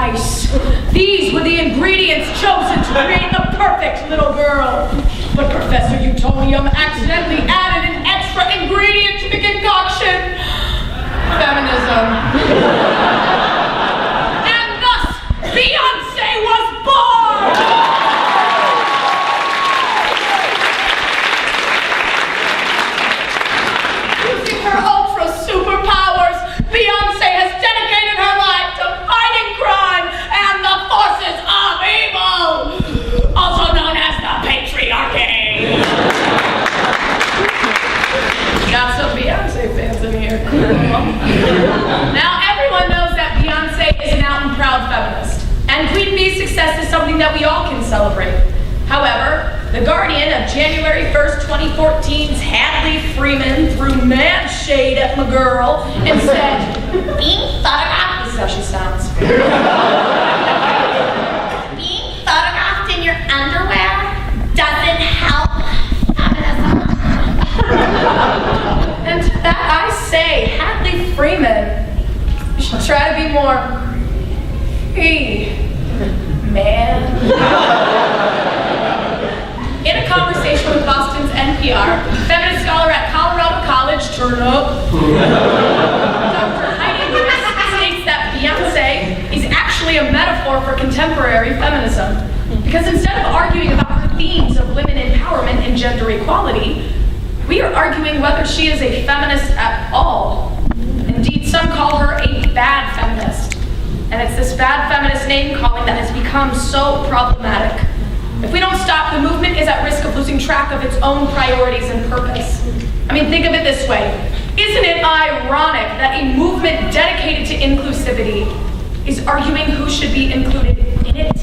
nice. These were the ingredients chosen to create the perfect little girl. But Professor Utonium accidentally added an extra ingredient to the concoction. Feminism. And thus, Beyonce was born! Using her ultra superpowers, Beyonce has dedicated her life to fighting crime and the forces of evil, also known as the patriarchy. Got some Beyonce fans in here. Now everyone knows that Beyonce is an out and proud feminist, and Queen Bee's success is something that we all can celebrate. However, The Guardian of January 1st, 2014's Hadley Freeman threw mad shade at my girl and said, being photographed, this is how she sounds. Being photographed in your underwear doesn't help feminism. And to that I say, Hadley Freeman, you should try to be more, hey, man. In a conversation with Boston's NPR, feminist scholar at Colorado College, turn up, Dr. Heidi Lewis states that Beyonce is actually a metaphor for contemporary feminism. Because instead of arguing about her themes of women empowerment and gender equality, we are arguing whether she is a feminist at all. Indeed, some call her a bad feminist. And it's this bad feminist name calling that has become so problematic. If we don't stop, the movement is at risk of losing track of its own priorities and purpose. I mean, think of it this way. Isn't it ironic that a movement dedicated to inclusivity is arguing who should be included in it?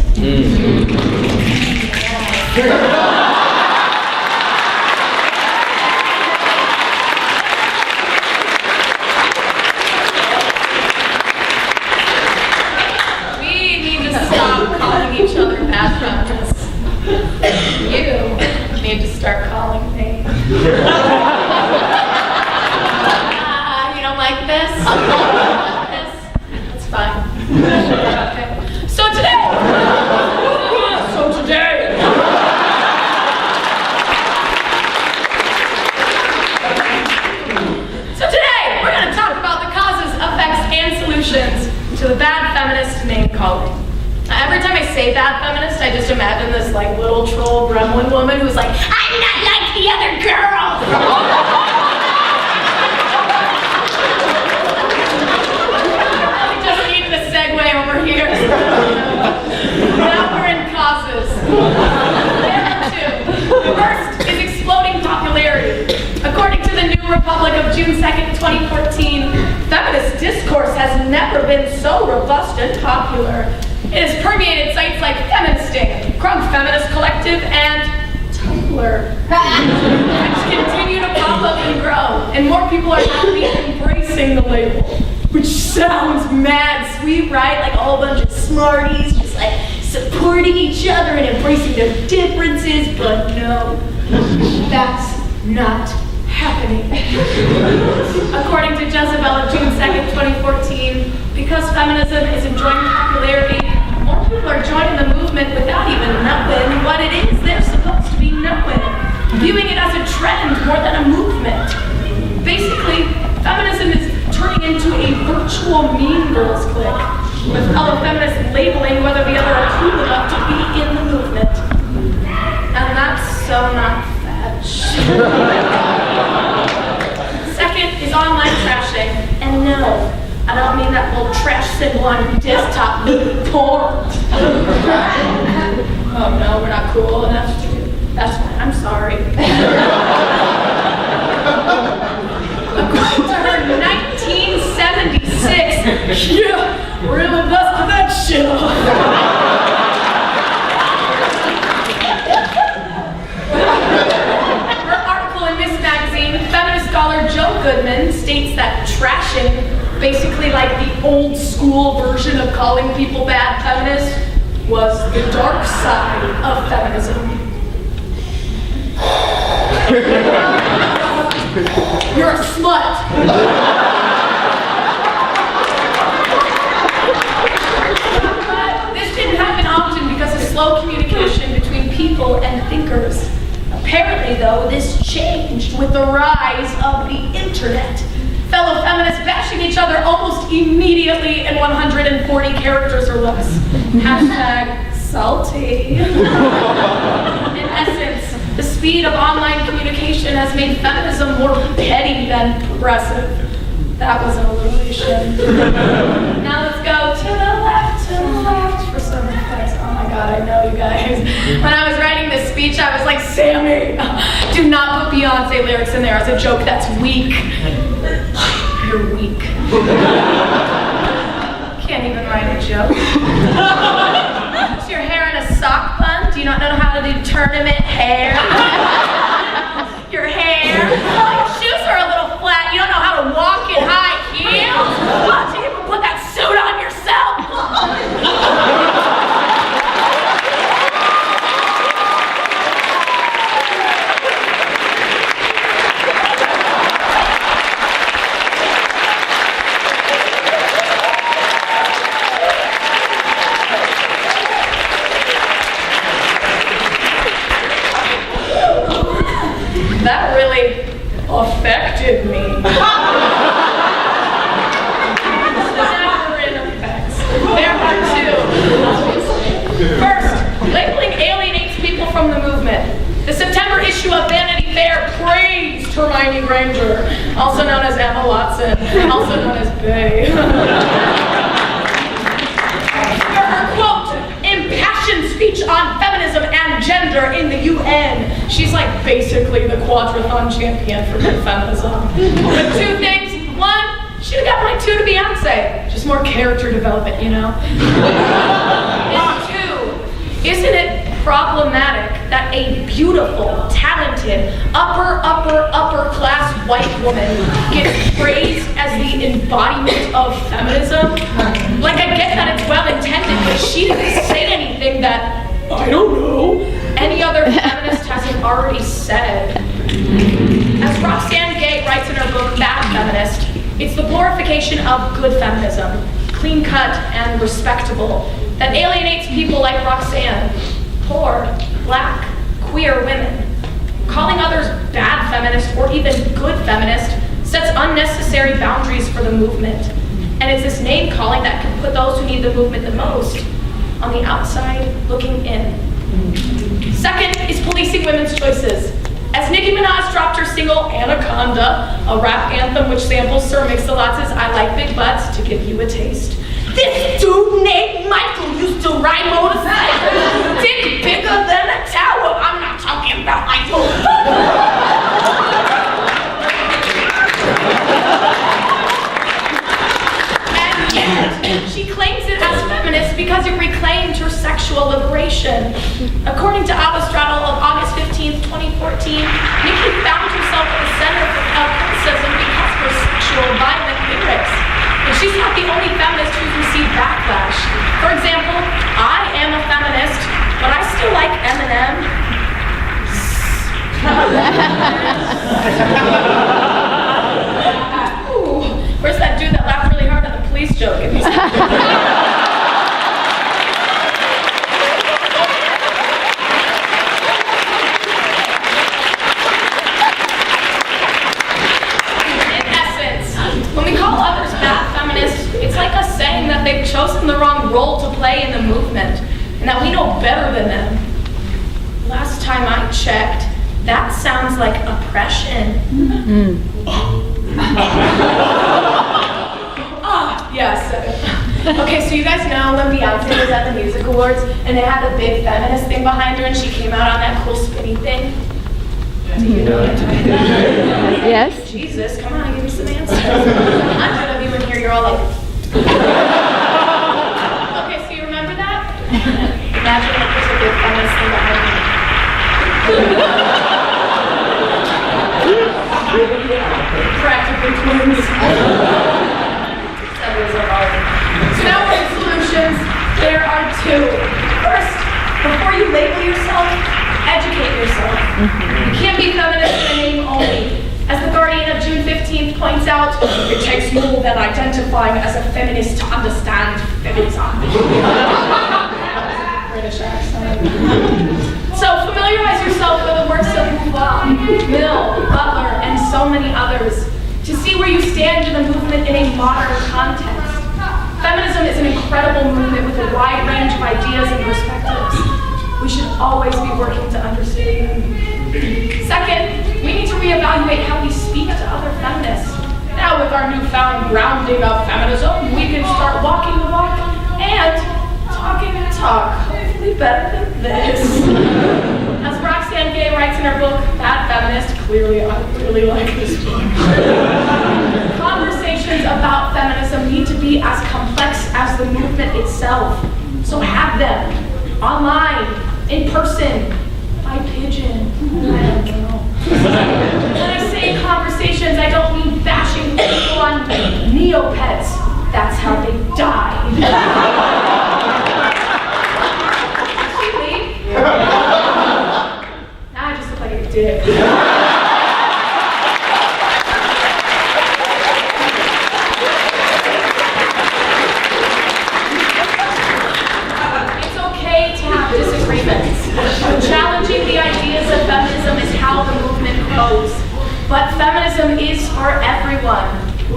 We need to stop calling each other bad feminists. You need to start calling me. You don't like this? That's fine. Okay. So today, we're going to talk about the causes, effects, and solutions to the bad feminist name calling. Every time I say bad feminist, I just imagine this like little troll gremlin woman who's like, I'm not like the other girls! I just needed a segue over here. Now we're in causes. There are two. First is exploding popularity. According to the New Republic of June 2nd, 2014, feminist discourse has never been so robust and popular. It has permeated sites like Feministing, Crunk Feminist Collective, and Tumblr, which continue to pop up and grow, and more people are happily embracing the label, which sounds mad sweet, right? Like a whole bunch of smarties just like supporting each other and embracing their differences, but no, that's not happening. According to Jezebel of June 2nd, 2014, because feminism is enjoying popularity, more people are joining the movement without even knowing what it is they're supposed to be knowing, viewing it as a trend more than a movement. Basically, feminism is turning into a virtual Mean Girls clique, with fellow feminists labeling whether the other are cool enough to be in the movement. And that's so not fetch. Second is online trashing, and no, I don't mean that little trash symbol on your desktop, porn. Oh no, we're not cool enough. That's fine, I'm sorry. According to her 1976, yeah, really busted that shit off. Her article in this magazine, feminist scholar Joe Goodman states that trashing, basically like the old school version of calling people bad feminists, was the dark side of feminism. You're a slut. Apparently, though, this changed with the rise of the internet. Fellow feminists bashing each other almost immediately in 140 characters or less. Hashtag salty. In essence, the speed of online communication has made feminism more petty than progressive. That was an alliteration. Now let's go to the left for some effects. Oh my God, I know you guys. When I was writing this speech, I was like, Sami, do not put Beyonce lyrics in there as a joke. That's weak. You're weak. Can't even write a joke. Is your hair in a sock bun? Do you not know how to do tournament hair? Your hair? Your shoes are a little flat. You don't know how to walk in high heels? Why don't you even put that suit on yourself? That really affected me. Never in effects. There are two. First, labeling alienates people from the movement. The September issue of Vanity Fair praised Hermione Granger, also known as Emma Watson, also known as Bae. For her quote, impassioned speech on feminism and gender in the UN. She's like basically the quadrathon champion for good feminism. But two things. One, she would have got like 2 to Beyonce. Just more character development, you know? And two, isn't it problematic that a beautiful, talented, upper class white woman gets praised as the embodiment of feminism? Like, I get that it's well intended, but she didn't say anything that, I don't know, any other feminist hasn't already said. As Roxane Gay writes in her book, Bad Feminist, it's the glorification of good feminism, clean cut and respectable, that alienates people like Roxane, poor, black, queer women. Calling others bad feminist or even good feminist sets unnecessary boundaries for the movement. And it's this name calling that can put those who need the movement the most on the outside looking in. Second is policing women's choices. As Nicki Minaj dropped her single Anaconda, a rap anthem which samples Sir Mix-a-Lot's I Like Big Butts, to give you a taste. This dude named Michael used to ride motorcycles. Dick bigger than a tower. I'm not talking about Michael. And she claims it as feminist because it reclaimed her sexual liberation. According to Aristotle of August 15th, 2014, Nicki found herself at the center of criticism because of her sexual, violent lyrics. And she's not the only feminist who's received backlash. For example, I am a feminist, but I still like Eminem. Ooh, where's that dude that laughed really hard at the police joke? That they've chosen the wrong role to play in the movement, and that we know better than them. Last time I checked, that sounds like oppression. Yes. Okay, so you guys know when Beyonce was at the Music Awards, and they had the big feminist thing behind her, and she came out on that cool spinny thing? Do you know what I'm talking about? Yes. Jesus, come on, give me some answers. 100 of you in here, you're all like, okay, so you remember that? Imagine that there's a big feminist thing behind you. Practically twins. So now for the solutions, there are two. First, before you label yourself, educate yourself. You can't be feminist in name only. As the Guardian of June 15th points out, it takes more than identifying as a feminist to understand feminism. British accent. So familiarize yourself with the works of Mill, Butler, and so many others, to see where you stand in the movement in a modern context. Feminism is an incredible movement with a wide range of ideas and perspectives. We should always be working to understand them. Second, we need to reevaluate how we speak to other feminists. Now with our newfound grounding of feminism, we can start walking the walk and talking the talk, hopefully better than this. As Roxane Gay writes in her book, Bad Feminist, clearly I really like this book. Conversations about feminism need to be as complex as the movement itself. So have them online, in person, by pigeon. I don't know. When I say conversations, I don't mean bashing people on Neopets. That's how they died. Did she leave? Now I just look like a dick. It's okay to have disagreements. Challenging the ideas of feminism is how the movement grows. But feminism is for everyone.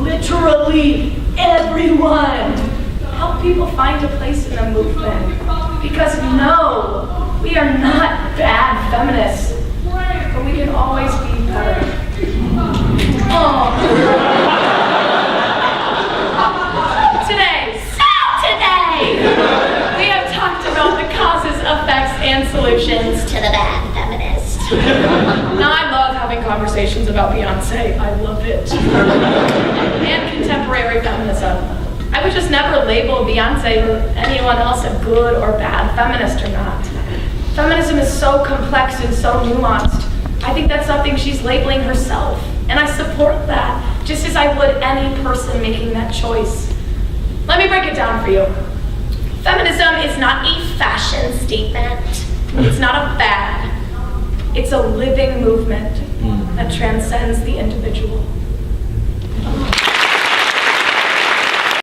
Literally everyone. Help people find a place in the movement. Because no, we are not bad feminists. But we can always be better. Oh. Today, we have talked about the causes, effects, and solutions to the bad feminist. Now, I love having conversations about Beyonce. I love it. And contemporary feminism. I would just never label Beyonce or anyone else a good or bad feminist or not. Feminism is so complex and so nuanced. I think that's something she's labeling herself. And I support that, just as I would any person making that choice. Let me break it down for you. Feminism is not a fashion statement. It's not a fad. It's a living movement that transcends the individual.